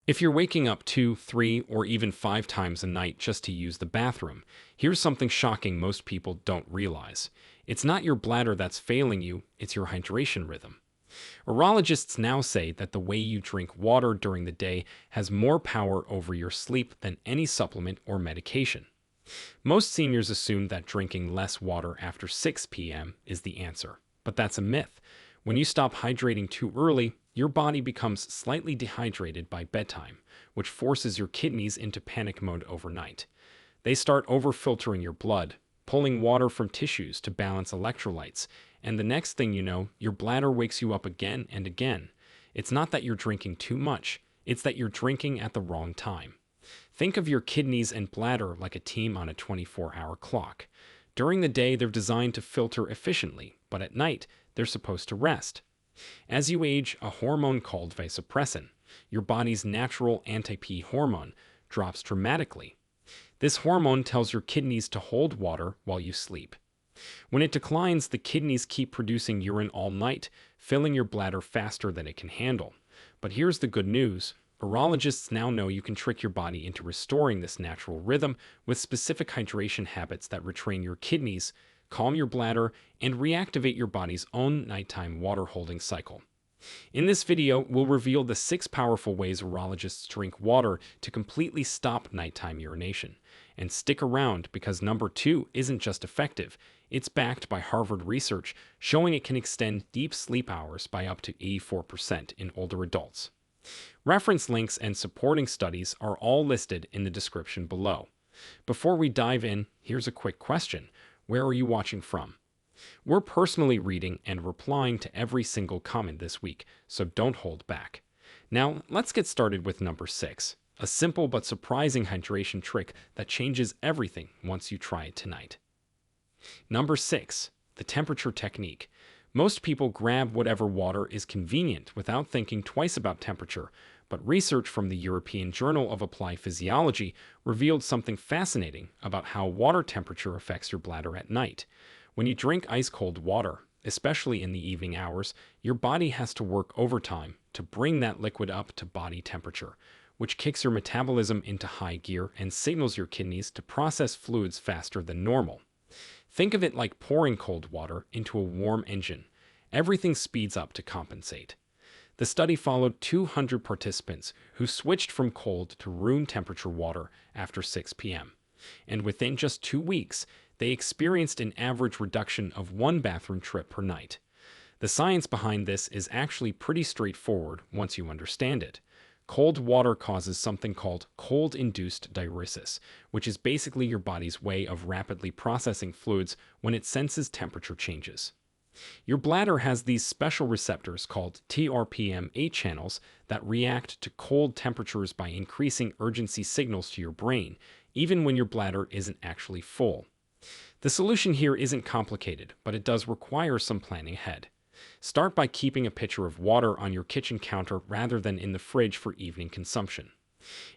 If you're waking up 2, 3, or even 5 times a night just to use the bathroom, here's something shocking most people don't realize. It's not your bladder that's failing you, it's your hydration rhythm. Urologists now say that the way you drink water during the day has more power over your sleep than any supplement or medication. Most seniors assume that drinking less water after 6 p.m. is the answer, but that's a myth. When you stop hydrating too early, your body becomes slightly dehydrated by bedtime, which forces your kidneys into panic mode overnight. They start overfiltering your blood, pulling water from tissues to balance electrolytes, and the next thing you know, your bladder wakes you up again and again. It's not that you're drinking too much, it's that you're drinking at the wrong time. Think of your kidneys and bladder like a team on a 24-hour clock. During the day, they're designed to filter efficiently, but at night, they're supposed to rest. As you age, a hormone called vasopressin, your body's natural anti-pee hormone, drops dramatically. This hormone tells your kidneys to hold water while you sleep. When it declines, the kidneys keep producing urine all night, filling your bladder faster than it can handle. But here's the good news. Urologists now know you can trick your body into restoring this natural rhythm with specific hydration habits that retrain your kidneys, calm your bladder, and reactivate your body's own nighttime water-holding cycle. In this video, we'll reveal the 6 powerful ways urologists drink water to completely stop nighttime urination. And stick around because number 2 isn't just effective, it's backed by Harvard research showing it can extend deep sleep hours by up to 84% in older adults. Reference links and supporting studies are all listed in the description below. Before we dive in, here's a quick question. Where are you watching from? We're personally reading and replying to every single comment this week, so don't hold back. Now, let's get started with number 6, a simple but surprising hydration trick that changes everything once you try it tonight. Number 6, the temperature technique. Most people grab whatever water is convenient without thinking twice about temperature, but research from the European Journal of Applied Physiology revealed something fascinating about how water temperature affects your bladder at night. When you drink ice-cold water, especially in the evening hours, your body has to work overtime to bring that liquid up to body temperature, which kicks your metabolism into high gear and signals your kidneys to process fluids faster than normal. Think of it like pouring cold water into a warm engine. Everything speeds up to compensate. The study followed 200 participants who switched from cold to room temperature water after 6 p.m. And within just 2 weeks, they experienced an average reduction of 1 bathroom trip per night. The science behind this is actually pretty straightforward once you understand it. Cold water causes something called cold-induced diuresis, which is basically your body's way of rapidly processing fluids when it senses temperature changes. Your bladder has these special receptors called TRPM8 channels that react to cold temperatures by increasing urgency signals to your brain, even when your bladder isn't actually full. The solution here isn't complicated, but it does require some planning ahead. Start by keeping a pitcher of water on your kitchen counter rather than in the fridge for evening consumption.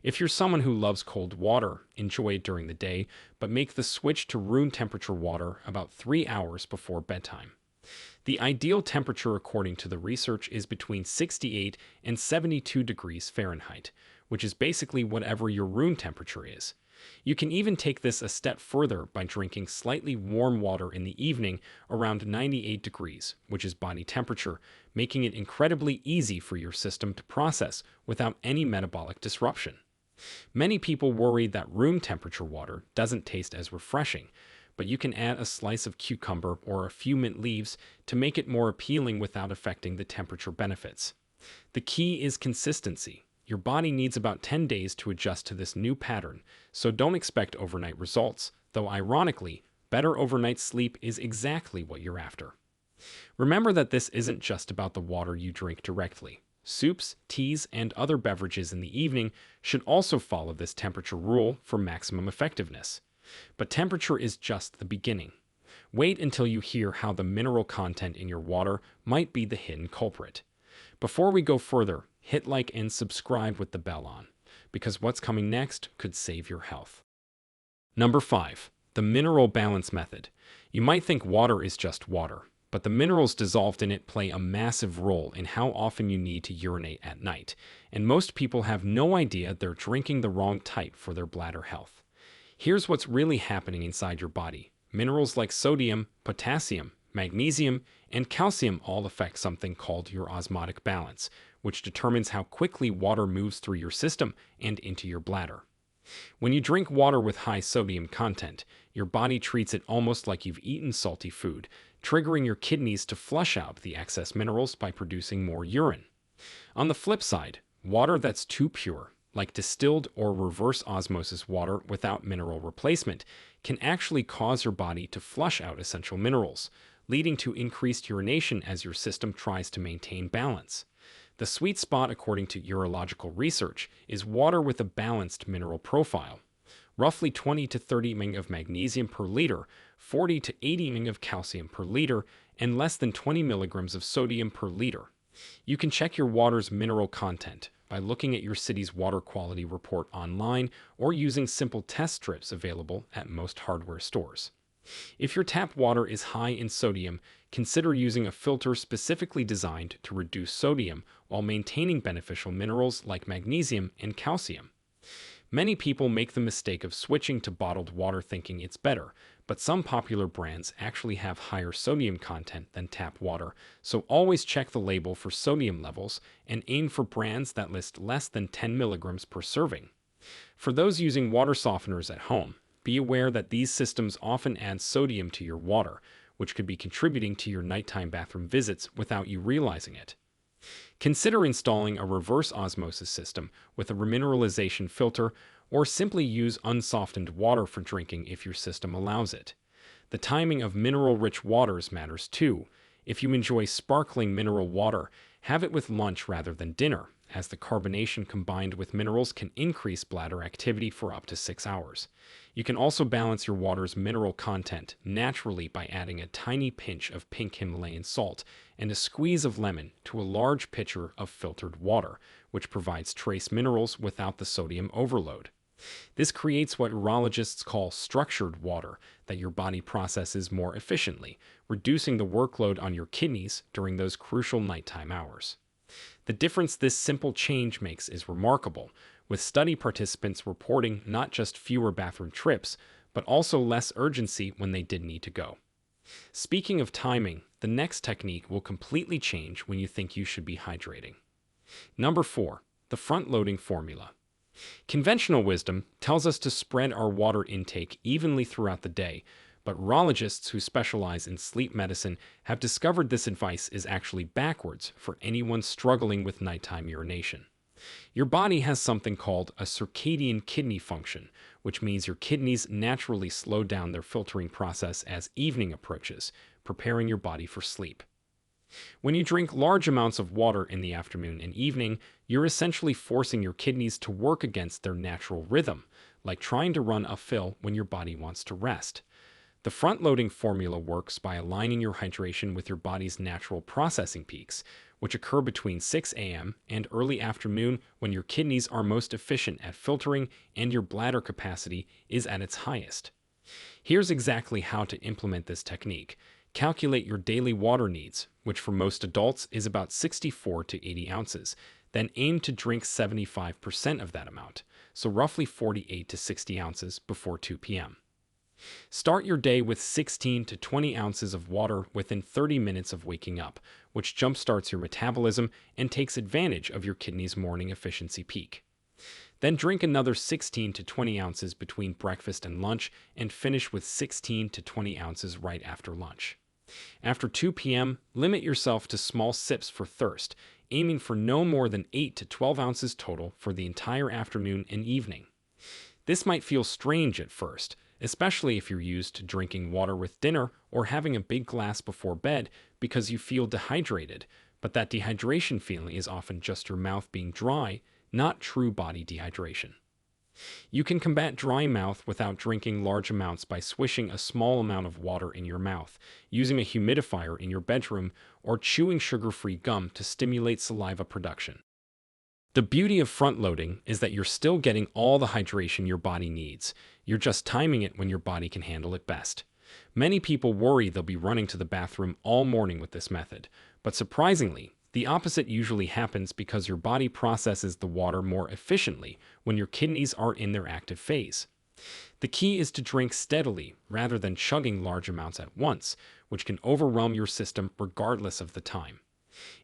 If you're someone who loves cold water, enjoy it during the day, but make the switch to room temperature water about 3 hours before bedtime. The ideal temperature according to the research is between 68 and 72 degrees Fahrenheit, which is basically whatever your room temperature is. You can even take this a step further by drinking slightly warm water in the evening around 98 degrees, which is body temperature, making it incredibly easy for your system to process without any metabolic disruption. Many people worry that room temperature water doesn't taste as refreshing, but you can add a slice of cucumber or a few mint leaves to make it more appealing without affecting the temperature benefits. The key is consistency. Your body needs about 10 days to adjust to this new pattern, so don't expect overnight results, though ironically, better overnight sleep is exactly what you're after. Remember that this isn't just about the water you drink directly. Soups, teas, and other beverages in the evening should also follow this temperature rule for maximum effectiveness. But temperature is just the beginning. Wait until you hear how the mineral content in your water might be the hidden culprit. Before we go further, hit like and subscribe with the bell on, because what's coming next could save your health. Number 5. The mineral balance method. You might think water is just water, but the minerals dissolved in it play a massive role in how often you need to urinate at night, and most people have no idea they're drinking the wrong type for their bladder health. Here's what's really happening inside your body. Minerals like sodium, potassium, magnesium, and calcium all affect something called your osmotic balance, which determines how quickly water moves through your system and into your bladder. When you drink water with high sodium content, your body treats it almost like you've eaten salty food, triggering your kidneys to flush out the excess minerals by producing more urine. On the flip side, water that's too pure, like distilled or reverse osmosis water without mineral replacement, can actually cause your body to flush out essential minerals, leading to increased urination as your system tries to maintain balance. The sweet spot, according to urological research, is water with a balanced mineral profile. Roughly 20 to 30 mg of magnesium per liter, 40 to 80 mg of calcium per liter, and less than 20 milligrams of sodium per liter. You can check your water's mineral content by looking at your city's water quality report online or using simple test strips available at most hardware stores. If your tap water is high in sodium, consider using a filter specifically designed to reduce sodium while maintaining beneficial minerals like magnesium and calcium. Many people make the mistake of switching to bottled water thinking it's better, but some popular brands actually have higher sodium content than tap water, so always check the label for sodium levels and aim for brands that list less than 10 milligrams per serving. For those using water softeners at home, be aware that these systems often add sodium to your water, which could be contributing to your nighttime bathroom visits without you realizing it. Consider installing a reverse osmosis system with a remineralization filter, or simply use unsoftened water for drinking if your system allows it. The timing of mineral-rich waters matters too. If you enjoy sparkling mineral water, have it with lunch rather than dinner, as the carbonation combined with minerals can increase bladder activity for up to 6 hours. You can also balance your water's mineral content naturally by adding a tiny pinch of pink Himalayan salt and a squeeze of lemon to a large pitcher of filtered water, which provides trace minerals without the sodium overload. This creates what urologists call structured water that your body processes more efficiently, reducing the workload on your kidneys during those crucial nighttime hours. The difference this simple change makes is remarkable, with study participants reporting not just fewer bathroom trips, but also less urgency when they did need to go. Speaking of timing, the next technique will completely change when you think you should be hydrating. Number 4. The front-loading formula. Conventional wisdom tells us to spread our water intake evenly throughout the day, but urologists who specialize in sleep medicine have discovered this advice is actually backwards for anyone struggling with nighttime urination. Your body has something called a circadian kidney function, which means your kidneys naturally slow down their filtering process as evening approaches, preparing your body for sleep. When you drink large amounts of water in the afternoon and evening, you're essentially forcing your kidneys to work against their natural rhythm, like trying to run a fill when your body wants to rest. The front-loading formula works by aligning your hydration with your body's natural processing peaks, which occur between 6 a.m. and early afternoon when your kidneys are most efficient at filtering and your bladder capacity is at its highest. Here's exactly how to implement this technique. Calculate your daily water needs, which for most adults is about 64 to 80 ounces. Then aim to drink 75% of that amount, so roughly 48 to 60 ounces before 2 p.m. Start your day with 16 to 20 ounces of water within 30 minutes of waking up, which jumpstarts your metabolism and takes advantage of your kidney's morning efficiency peak. Then drink another 16 to 20 ounces between breakfast and lunch, and finish with 16 to 20 ounces right after lunch. After 2 p.m., limit yourself to small sips for thirst, aiming for no more than 8 to 12 ounces total for the entire afternoon and evening. This might feel strange at first, especially if you're used to drinking water with dinner or having a big glass before bed because you feel dehydrated, but that dehydration feeling is often just your mouth being dry, not true body dehydration. You can combat dry mouth without drinking large amounts by swishing a small amount of water in your mouth, using a humidifier in your bedroom, or chewing sugar-free gum to stimulate saliva production. The beauty of front-loading is that you're still getting all the hydration your body needs. You're just timing it when your body can handle it best. Many people worry they'll be running to the bathroom all morning with this method, but surprisingly, the opposite usually happens because your body processes the water more efficiently when your kidneys are in their active phase. The key is to drink steadily rather than chugging large amounts at once, which can overwhelm your system regardless of the time.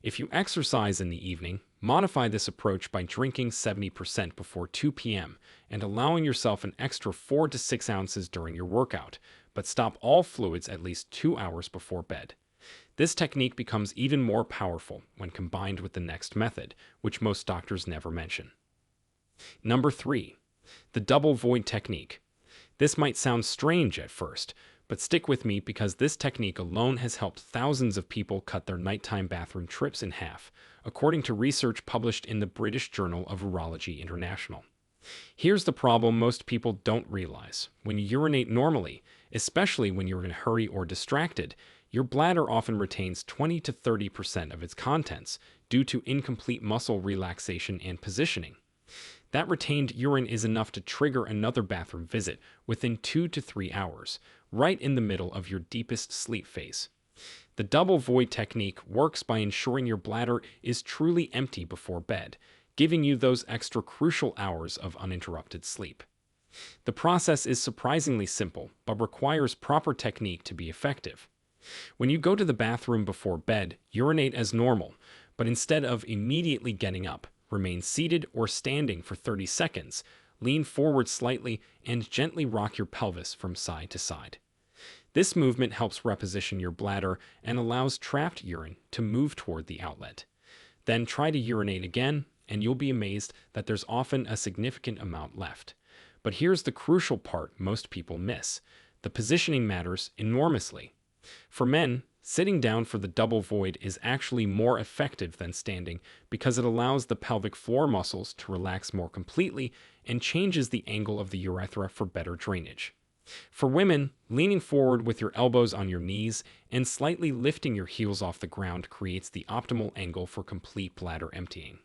If you exercise in the evening, modify this approach by drinking 70% before 2 p.m. and allowing yourself an extra 4 to 6 ounces during your workout, but stop all fluids at least 2 hours before bed. This technique becomes even more powerful when combined with the next method, which most doctors never mention. Number 3. The double void technique. This might sound strange at first, but stick with me because this technique alone has helped thousands of people cut their nighttime bathroom trips in half, according to research published in the British Journal of Urology International. Here's the problem most people don't realize. When you urinate normally, especially when you're in a hurry or distracted, your bladder often retains 20 to 30% of its contents due to incomplete muscle relaxation and positioning. That retained urine is enough to trigger another bathroom visit within 2 to 3 hours, right in the middle of your deepest sleep phase. The double void technique works by ensuring your bladder is truly empty before bed, giving you those extra crucial hours of uninterrupted sleep. The process is surprisingly simple, but requires proper technique to be effective. When you go to the bathroom before bed, urinate as normal, but instead of immediately getting up, remain seated or standing for 30 seconds, lean forward slightly, and gently rock your pelvis from side to side. This movement helps reposition your bladder and allows trapped urine to move toward the outlet. Then try to urinate again, and you'll be amazed that there's often a significant amount left. But here's the crucial part most people miss. The positioning matters enormously. For men, sitting down for the double void is actually more effective than standing because it allows the pelvic floor muscles to relax more completely and changes the angle of the urethra for better drainage. For women, leaning forward with your elbows on your knees and slightly lifting your heels off the ground creates the optimal angle for complete bladder emptying.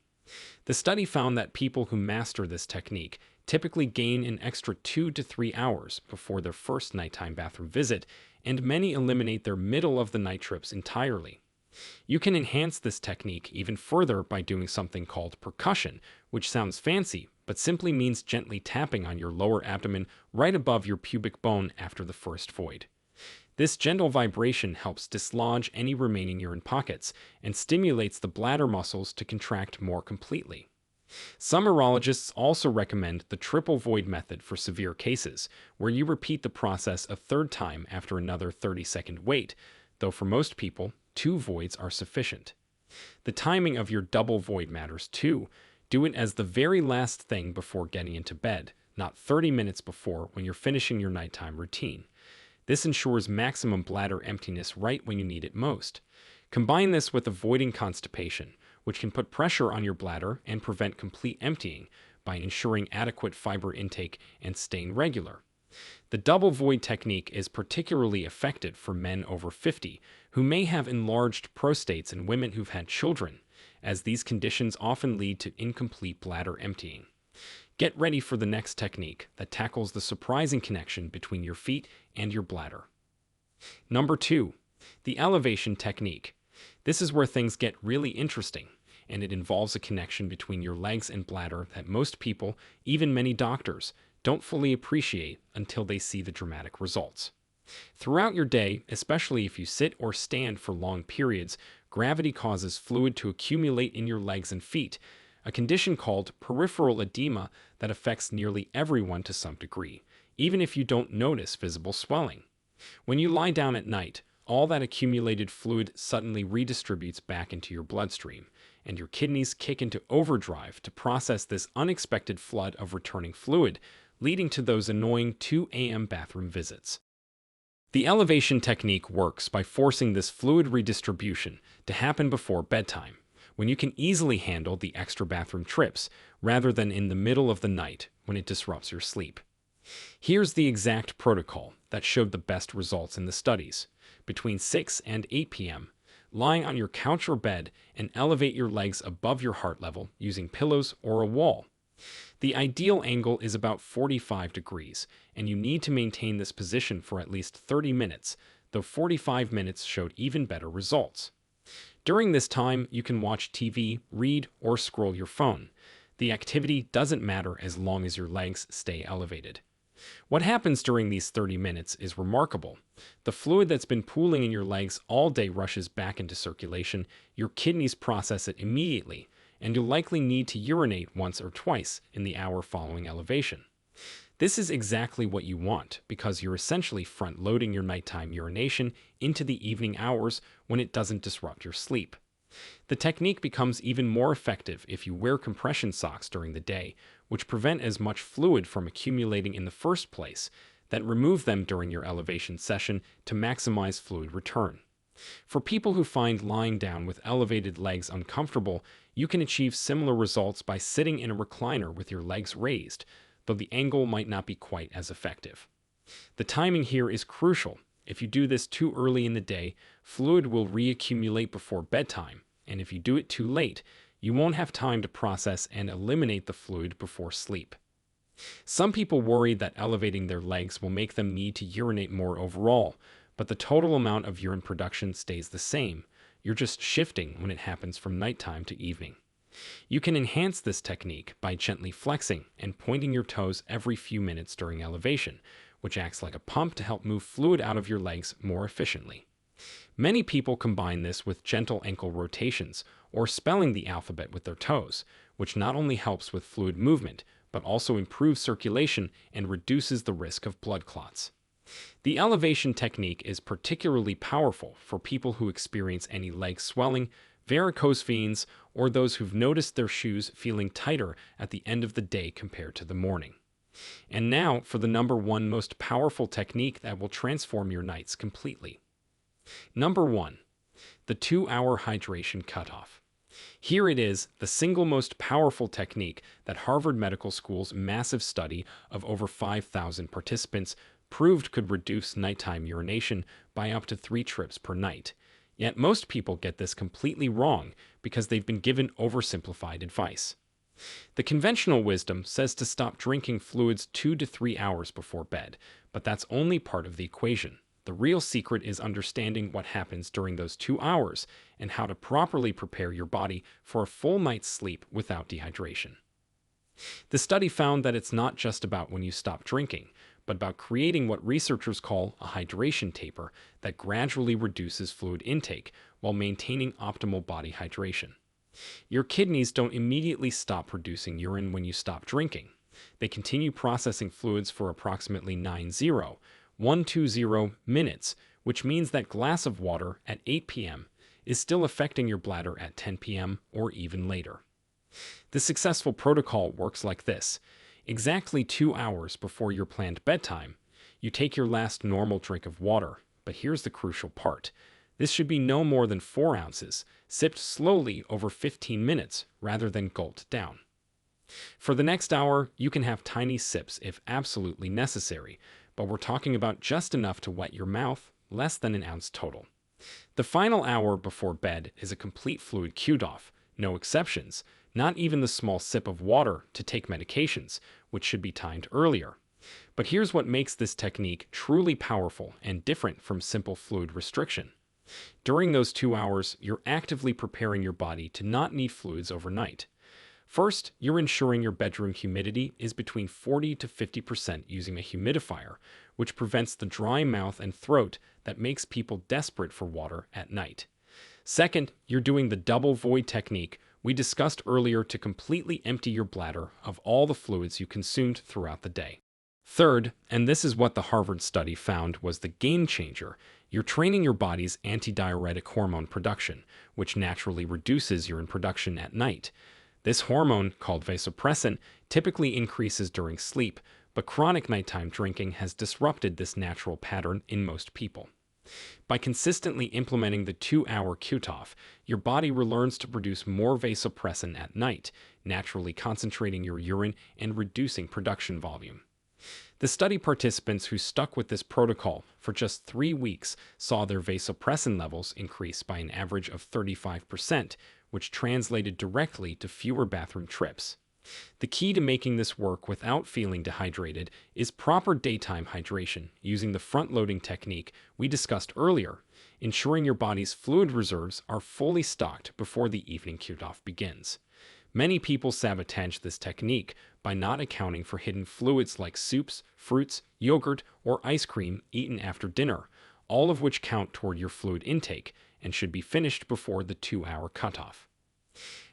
The study found that people who master this technique typically gain an extra 2 to 3 hours before their first nighttime bathroom visit, and many eliminate their middle-of-the-night trips entirely. You can enhance this technique even further by doing something called percussion, which sounds fancy, but simply means gently tapping on your lower abdomen right above your pubic bone after the first void. This gentle vibration helps dislodge any remaining urine pockets and stimulates the bladder muscles to contract more completely. Some urologists also recommend the triple void method for severe cases, where you repeat the process a third time after another 30-second wait, though for most people, 2 voids are sufficient. The timing of your double void matters too. Do it as the very last thing before getting into bed, not 30 minutes before when you're finishing your nighttime routine. This ensures maximum bladder emptiness right when you need it most. Combine this with avoiding constipation, which can put pressure on your bladder and prevent complete emptying by ensuring adequate fiber intake and staying regular. The double void technique is particularly effective for men over 50 who may have enlarged prostates and women who've had children, as these conditions often lead to incomplete bladder emptying. Get ready for the next technique that tackles the surprising connection between your feet and your bladder. Number 2. The elevation technique. This is where things get really interesting, and it involves a connection between your legs and bladder that most people, even many doctors, don't fully appreciate until they see the dramatic results. Throughout your day, especially if you sit or stand for long periods, gravity causes fluid to accumulate in your legs and feet, a condition called peripheral edema that affects nearly everyone to some degree, even if you don't notice visible swelling. When you lie down at night, all that accumulated fluid suddenly redistributes back into your bloodstream, and your kidneys kick into overdrive to process this unexpected flood of returning fluid, leading to those annoying 2 a.m. bathroom visits. The elevation technique works by forcing this fluid redistribution to happen before bedtime, when you can easily handle the extra bathroom trips, rather than in the middle of the night when it disrupts your sleep. Here's the exact protocol that showed the best results in the studies. Between 6 and 8 p.m., lying on your couch or bed and elevate your legs above your heart level using pillows or a wall. The ideal angle is about 45 degrees, and you need to maintain this position for at least 30 minutes, though 45 minutes showed even better results. During this time, you can watch TV, read, or scroll your phone. The activity doesn't matter as long as your legs stay elevated. What happens during these 30 minutes is remarkable. The fluid that's been pooling in your legs all day rushes back into circulation, your kidneys process it immediately, and you'll likely need to urinate once or twice in the hour following elevation. This is exactly what you want because you're essentially front-loading your nighttime urination into the evening hours when it doesn't disrupt your sleep. The technique becomes even more effective if you wear compression socks during the day, which prevent as much fluid from accumulating in the first place, then remove them during your elevation session to maximize fluid return. For people who find lying down with elevated legs uncomfortable, you can achieve similar results by sitting in a recliner with your legs raised, though the angle might not be quite as effective. The timing here is crucial. If you do this too early in the day, fluid will reaccumulate before bedtime, and if you do it too late, you won't have time to process and eliminate the fluid before sleep. Some people worry that elevating their legs will make them need to urinate more overall, but the total amount of urine production stays the same. You're just shifting when it happens from nighttime to evening. You can enhance this technique by gently flexing and pointing your toes every few minutes during elevation, which acts like a pump to help move fluid out of your legs more efficiently. Many people combine this with gentle ankle rotations or spelling the alphabet with their toes, which not only helps with fluid movement, but also improves circulation and reduces the risk of blood clots. The elevation technique is particularly powerful for people who experience any leg swelling, varicose veins, or those who've noticed their shoes feeling tighter at the end of the day compared to the morning. And now for the number one most powerful technique that will transform your nights completely. Number 1. The 2-hour hydration cutoff. Here it is, the single most powerful technique that Harvard Medical School's massive study of over 5,000 participants proved could reduce nighttime urination by up to 3 trips per night. Yet most people get this completely wrong because they've been given oversimplified advice. The conventional wisdom says to stop drinking fluids 2 to 3 hours before bed, but that's only part of the equation. The real secret is understanding what happens during those 2 hours and how to properly prepare your body for a full night's sleep without dehydration. The study found that it's not just about when you stop drinking, but about creating what researchers call a hydration taper that gradually reduces fluid intake while maintaining optimal body hydration. Your kidneys don't immediately stop producing urine when you stop drinking. They continue processing fluids for approximately 120 minutes, which means that glass of water at 8 p.m. is still affecting your bladder at 10 p.m. or even later. The successful protocol works like this. Exactly 2 hours before your planned bedtime, you take your last normal drink of water, but here's the crucial part. This should be no more than 4 ounces, sipped slowly over 15 minutes rather than gulped down. For the next hour, you can have tiny sips if absolutely necessary, but we're talking about just enough to wet your mouth, less than an ounce total. The final hour before bed is a complete fluid cutoff, no exceptions, not even the small sip of water to take medications, which should be timed earlier. But here's what makes this technique truly powerful and different from simple fluid restriction. During those 2 hours, you're actively preparing your body to not need fluids overnight. First, you're ensuring your bedroom humidity is between 40 to 50% using a humidifier, which prevents the dry mouth and throat that makes people desperate for water at night. Second, you're doing the double void technique we discussed earlier to completely empty your bladder of all the fluids you consumed throughout the day. Third, and this is what the Harvard study found was the game changer, you're training your body's antidiuretic hormone production, which naturally reduces urine production at night. This hormone, called vasopressin, typically increases during sleep, but chronic nighttime drinking has disrupted this natural pattern in most people. By consistently implementing the 2-hour cutoff, your body relearns to produce more vasopressin at night, naturally concentrating your urine and reducing production volume. The study participants who stuck with this protocol for just 3 weeks saw their vasopressin levels increase by an average of 35%, which translated directly to fewer bathroom trips. The key to making this work without feeling dehydrated is proper daytime hydration using the front-loading technique we discussed earlier, ensuring your body's fluid reserves are fully stocked before the evening cutoff begins. Many people sabotage this technique by not accounting for hidden fluids like soups, fruits, yogurt, or ice cream eaten after dinner, all of which count toward your fluid intake and should be finished before the 2-hour cutoff.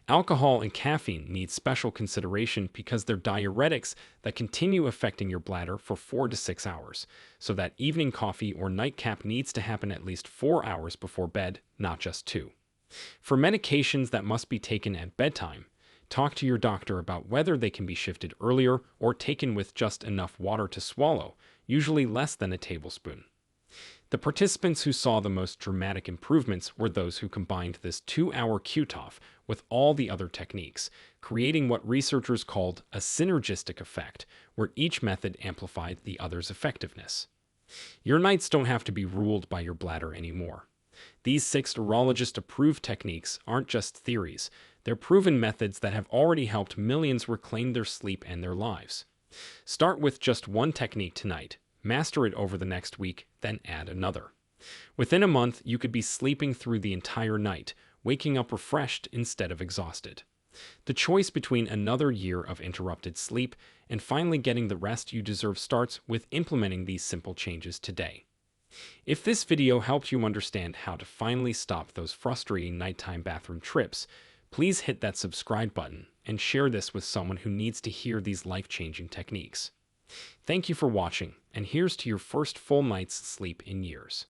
Alcohol and caffeine need special consideration because they're diuretics that continue affecting your bladder for 4 to 6 hours, so that evening coffee or nightcap needs to happen at least 4 hours before bed, not just 2. For medications that must be taken at bedtime, talk to your doctor about whether they can be shifted earlier or taken with just enough water to swallow, usually less than a tablespoon. The participants who saw the most dramatic improvements were those who combined this 2-hour cutoff with all the other techniques, creating what researchers called a synergistic effect, where each method amplified the other's effectiveness. Your nights don't have to be ruled by your bladder anymore. These 6 urologist-approved techniques aren't just theories, they're proven methods that have already helped millions reclaim their sleep and their lives. Start with just one technique tonight, master it over the next week, then add another. Within a month, you could be sleeping through the entire night, waking up refreshed instead of exhausted. The choice between another year of interrupted sleep and finally getting the rest you deserve starts with implementing these simple changes today. If this video helped you understand how to finally stop those frustrating nighttime bathroom trips, please hit that subscribe button and share this with someone who needs to hear these life-changing techniques. Thank you for watching, and here's to your first full night's sleep in years.